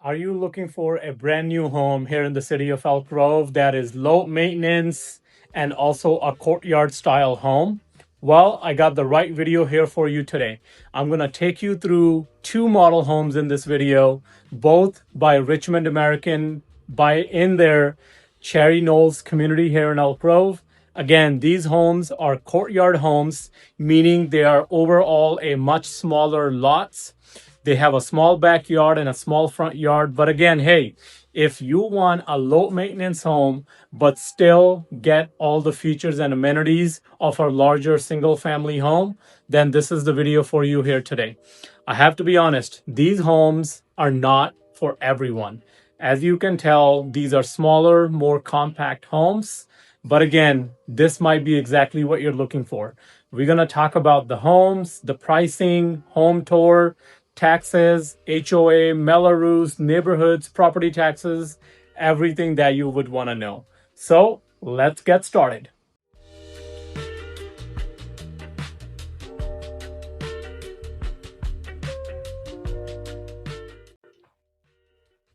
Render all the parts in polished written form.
Are you looking for a brand new home here in the city of Elk Grove that is low maintenance and also a courtyard style home? Well, I got the right video here for you today. I'm going to take you through two model homes in this video, both by Richmond American by in their Cherry Knolls community here in Elk Grove. Again, these homes are courtyard homes, meaning they are overall a much smaller lots. They have a small backyard and a small front yard. But again, hey, if you want a low maintenance home, but still get all the features and amenities of a larger single family home, then this is the video for you here today. I have to be honest, these homes are not for everyone. As you can tell, these are smaller, more compact homes. But again, this might be exactly what you're looking for. We're going to talk about the homes, the pricing, home tour, taxes, HOA, Mello-Roos, neighborhoods, property taxes, everything that you would want to know. So let's get started.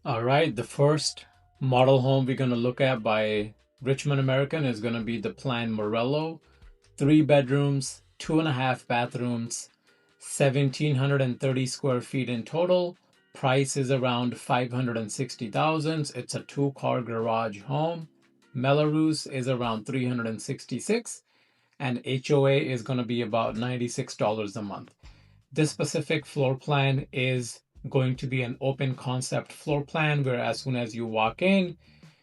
All right, the first model home we're going to look at by Richmond American is going to be the Plan Morello. 3 bedrooms, 2.5 bathrooms, 1,730 square feet in total. Price is around 560,000. It's a 2-car garage home. Mello-Roos is around 366, and HOA is going to be about $96 a month. This specific floor plan is going to be an open concept floor plan where as soon as you walk in,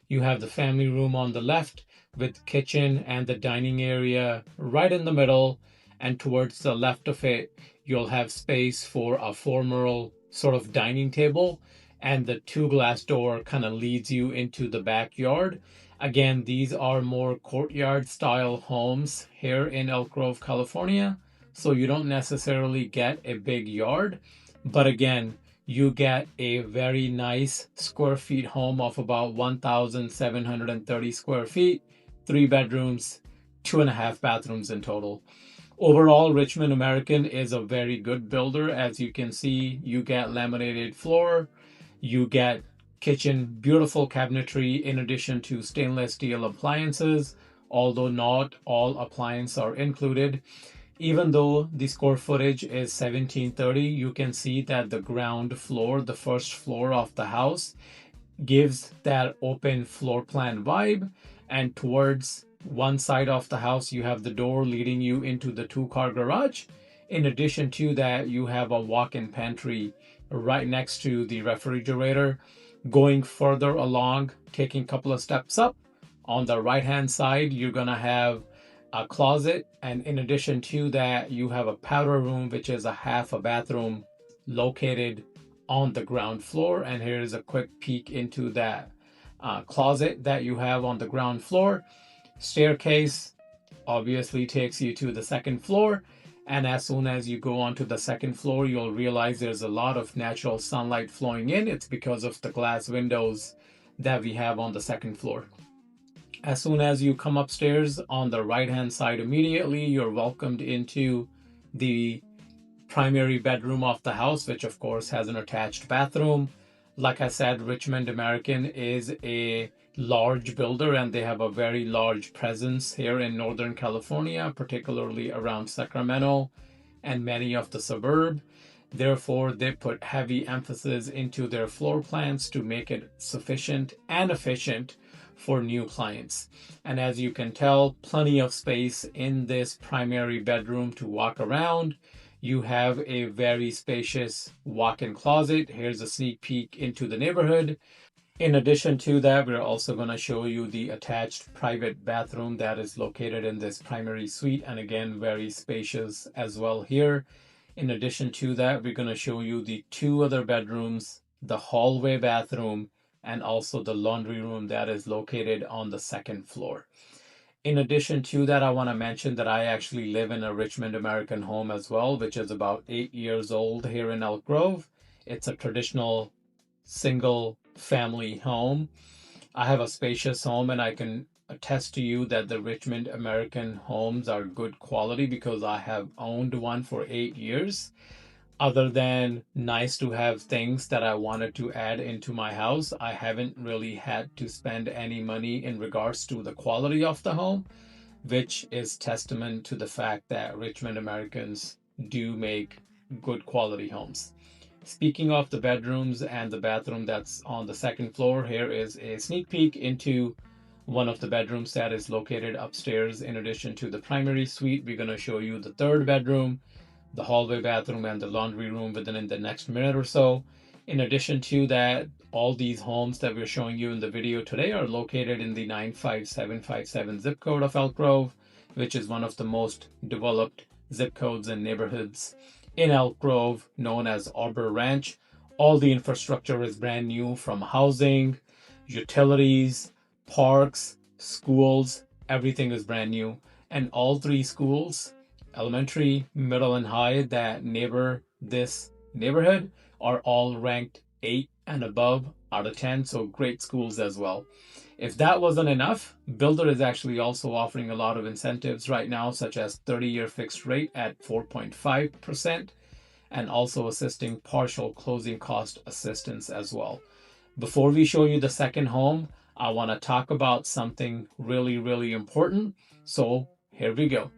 you have the family room on the left with kitchen and the dining area right in the middle, and towards the left of it you'll have space for a formal sort of dining table, and the 2 glass door kind of leads you into the backyard. Again, these are more courtyard style homes here in Elk Grove, California, so you don't necessarily get a big yard, but again, you get a very nice square feet home of about 1,730 square feet, 3 bedrooms, 2.5 bathrooms in total. Overall, Richmond American is a very good builder. As you can see, you get laminated floor, you get kitchen, beautiful cabinetry in addition to stainless steel appliances, although not all appliances are included. Even though the square footage is 1730, you can see that the ground floor, the first floor of the house, gives that open floor plan vibe. And towards one side of the house, you have the door leading you into the 2-car garage. In addition to that, you have a walk-in pantry right next to the refrigerator. Going further along, taking a couple of steps up, on the right hand side, you're gonna have a closet, and in addition to that you have a powder room, which is a half a bathroom located on the ground floor. And here's a quick peek into that closet that you have on the ground floor. Staircase obviously takes you to the second floor, and as soon as you go onto the second floor you'll realize there's a lot of natural sunlight flowing in. It's because of the glass windows that we have on the second floor. As soon as you come upstairs, on the right hand side immediately, you're welcomed into the primary bedroom of the house, which of course has an attached bathroom. Like I said, Richmond American is a large builder and they have a very large presence here in Northern California, particularly around Sacramento and many of the suburb. Therefore, they put heavy emphasis into their floor plans to make it sufficient and efficient for new clients. And as you can tell, plenty of space in this primary bedroom to walk around. You have a very spacious walk-in closet. Here's a sneak peek into the neighborhood. In addition to that, we're also going to show you the attached private bathroom that is located in this primary suite, and again, very spacious as well here. In addition to that, we're going to show you the 2 other bedrooms, the hallway bathroom, and also the laundry room that is located on the second floor. In addition to that, I want to mention that I actually live in a Richmond American home as well, which is about 8 years old here in Elk Grove. It's a traditional single family home. I have a spacious home, and I can attest to you that the Richmond American homes are good quality because I have owned one for 8 years. Other than nice to have things that I wanted to add into my house, I haven't really had to spend any money in regards to the quality of the home, which is testament to the fact that Richmond Americans do make good quality homes. Speaking of the bedrooms and the bathroom that's on the second floor, here is a sneak peek into one of the bedrooms that is located upstairs. In addition to the primary suite, we're going to show you the third bedroom, the hallway bathroom, and the laundry room within the next minute or so. In addition to that, all these homes that we're showing you in the video today are located in the 95757 zip code of Elk Grove, which is one of the most developed zip codes and neighborhoods in Elk Grove, known as Arbor Ranch. All the infrastructure is brand new, from housing, utilities, parks, schools, everything is brand new. And all three schools, elementary, middle, and high, that neighbor this neighborhood are all ranked 8 and above out of 10, so great schools as well. If that wasn't enough, Builder is actually also offering a lot of incentives right now, such as 30-year fixed rate at 4.5%, and also assisting partial closing cost assistance as well. Before we show you the second home, I want to talk about something really, really important. So here we go.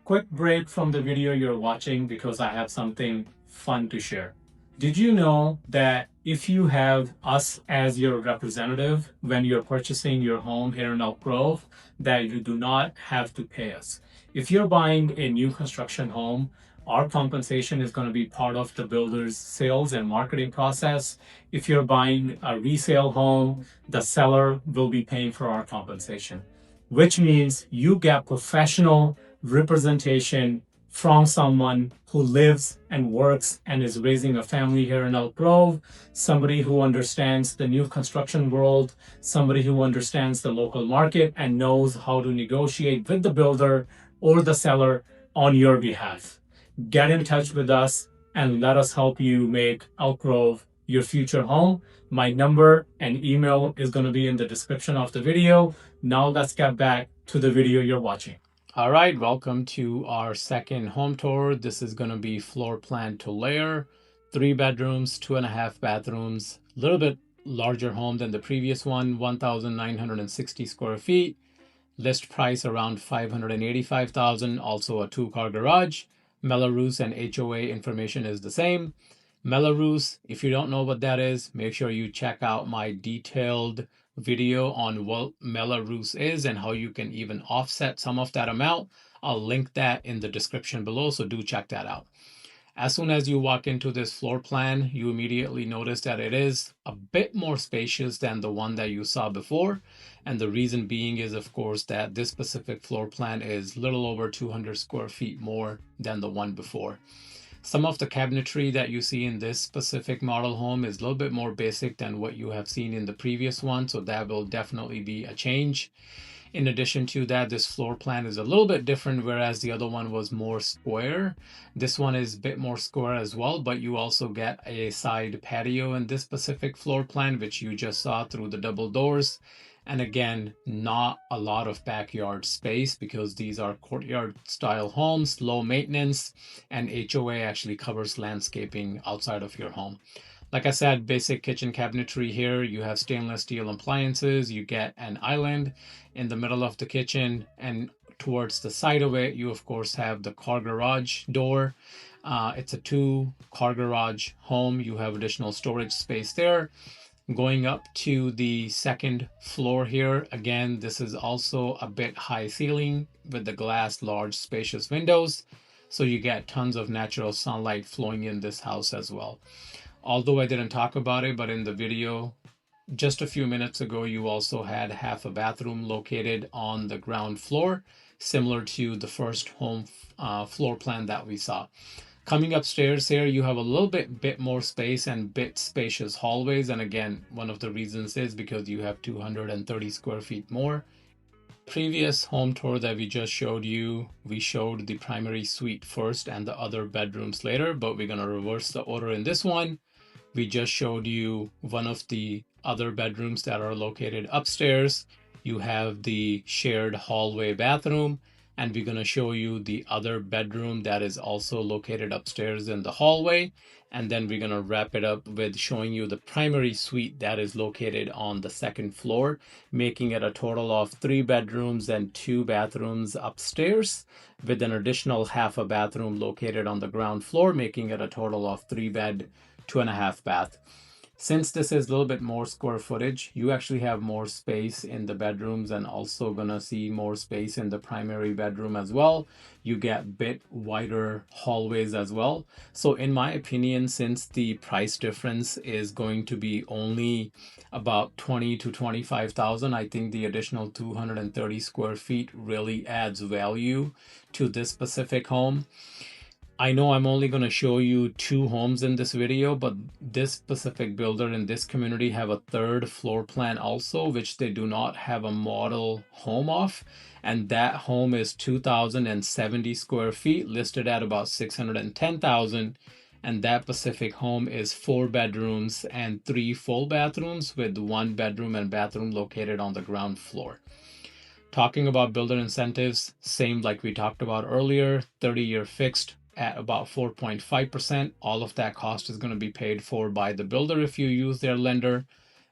Quick break from the video you're watching because I have something fun to share. Did you know that if you have us as your representative when you're purchasing your home here in Elk Grove, that you do not have to pay us? If you're buying a new construction home, our compensation is going to be part of the builder's sales and marketing process. If you're buying a resale home, the seller will be paying for our compensation, which means you get professional representation from someone who lives and works and is raising a family here in Elk Grove, somebody who understands the new construction world, somebody who understands the local market and knows how to negotiate with the builder or the seller on your behalf. Get in touch with us and let us help you make Elk Grove your future home. My number and email is going to be in the description of the video. Now let's get back to the video you're watching. All right, welcome to our second home tour. This is going to be floor plan to layer, 3 bedrooms, 2.5 bathrooms, a little bit larger home than the previous one, 1,960 square feet. List price around $585,000, also a 2-car garage. Mello-Roos and HOA information is the same. Mello-Roos, if you don't know what that is, make sure you check out my detailed video on what Mello-Roos is and how you can even offset some of that amount. I'll link that in the description below, so do check that out. As soon as you walk into this floor plan, you immediately notice that it is a bit more spacious than the one that you saw before. And the reason being is, of course, that this specific floor plan is little over 200 square feet more than the one before. Some of the cabinetry that you see in this specific model home is a little bit more basic than what you have seen in the previous one, so that will definitely be a change. In addition to that, this floor plan is a little bit different, whereas the other one was more square. This one is a bit more square as well, but you also get a side patio in this specific floor plan, which you just saw through the double doors. And again, not a lot of backyard space because these are courtyard style homes, low maintenance, and HOA actually covers landscaping outside of your home. Like I said, basic kitchen cabinetry here. You have stainless steel appliances. You get an island in the middle of the kitchen, and towards the side of it, you of course have the car garage door. It's a 2-car garage home. You have additional storage space there. Going up to the second floor here, again, this is also a bit high ceiling with the glass, large, spacious windows. So you get tons of natural sunlight flowing in this house as well. Although I didn't talk about it, but in the video just a few minutes ago, you also had half a bathroom located on the ground floor, similar to the first home floor plan that we saw. Coming upstairs here, you have a little bit more space and bit spacious hallways. And again, one of the reasons is because you have 230 square feet more. Previous home tour that we just showed you, we showed the primary suite first and the other bedrooms later, but we're going to reverse the order in this one. We just showed you one of the other bedrooms that are located upstairs. You have the shared hallway bathroom. and we're going to show you the other bedroom that is also located upstairs in the hallway. And then we're going to wrap it up with showing you the primary suite that is located on the second floor, making it a total of 3 bedrooms and 2 bathrooms upstairs, with an additional half a bathroom located on the ground floor, making it a total of 3 bed, 2.5 bath. Since this is a little bit more square footage, you actually have more space in the bedrooms and also gonna see more space in the primary bedroom as well. You get bit wider hallways as well. So in my opinion, since the price difference is going to be only about 20 to 25,000, I think the additional 230 square feet really adds value to this specific home. I know I'm only going to show you 2 homes in this video, but this specific builder in this community have a 3rd floor plan also, which they do not have a model home of. And that home is 2,070 square feet, listed at about 610,000. And that specific home is 4 bedrooms and 3 full bathrooms, with 1 bedroom and bathroom located on the ground floor. Talking about builder incentives, same like we talked about earlier, 30-year fixed at about 4.5%. All of that cost is going to be paid for by the builder if you use their lender.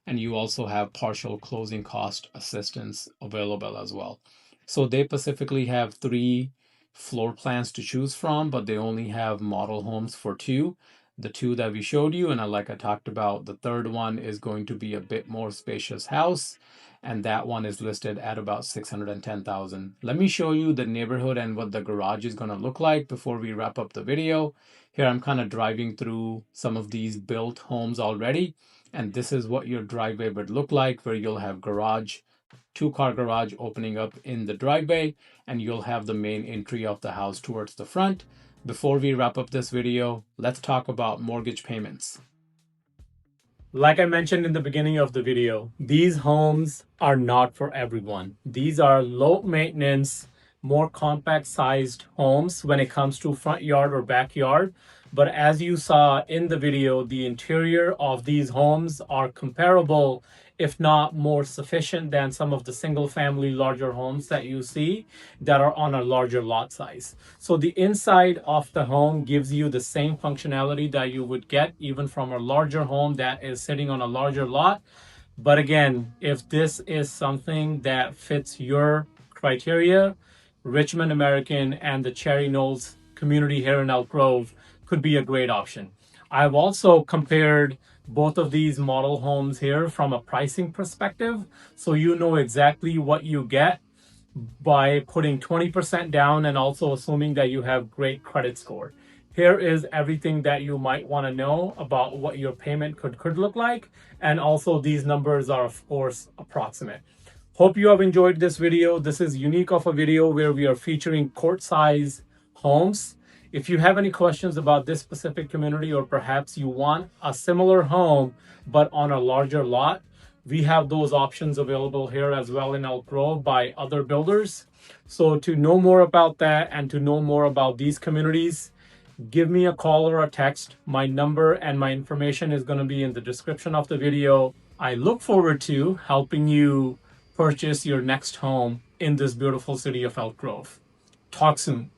And you also have partial closing cost assistance available as well. So they specifically have 3 floor plans to choose from, but they only have model homes for 2. The 2 that we showed you, and like I talked about, the 3rd one is going to be a bit more spacious house, and that one is listed at about 610,000. Let me show you the neighborhood and what the garage is going to look like before we wrap up the video. Here I'm kind of driving through some of these built homes already, and this is what your driveway would look like, where you'll have garage, 2-car garage opening up in the driveway, and you'll have the main entry of the house towards the front. Before we wrap up this video, let's talk about mortgage payments. Like I mentioned in the beginning of the video, these homes are not for everyone. These are low maintenance, more compact sized homes when it comes to front yard or backyard. But as you saw in the video, the interior of these homes are comparable, if not more sufficient than some of the single family larger homes that you see that are on a larger lot size. So the inside of the home gives you the same functionality that you would get even from a larger home that is sitting on a larger lot. But again, if this is something that fits your criteria, Richmond American and the Cherry Knolls community here in Elk Grove could be a great option. I've also compared both of these model homes here from a pricing perspective, so you know exactly what you get by putting 20% down and also assuming that you have great credit score. Here is everything that you might want to know about what your payment could look like, and also these numbers are of course approximate. Hope you have enjoyed this video. This is unique of a video where we are featuring court size homes. If you have any questions about this specific community, or perhaps you want a similar home but on a larger lot, we have those options available here as well in Elk Grove by other builders. So to know more about that and to know more about these communities, give me a call or a text. My number and my information is going to be in the description of the video. I look forward to helping you purchase your next home in this beautiful city of Elk Grove. Talk soon.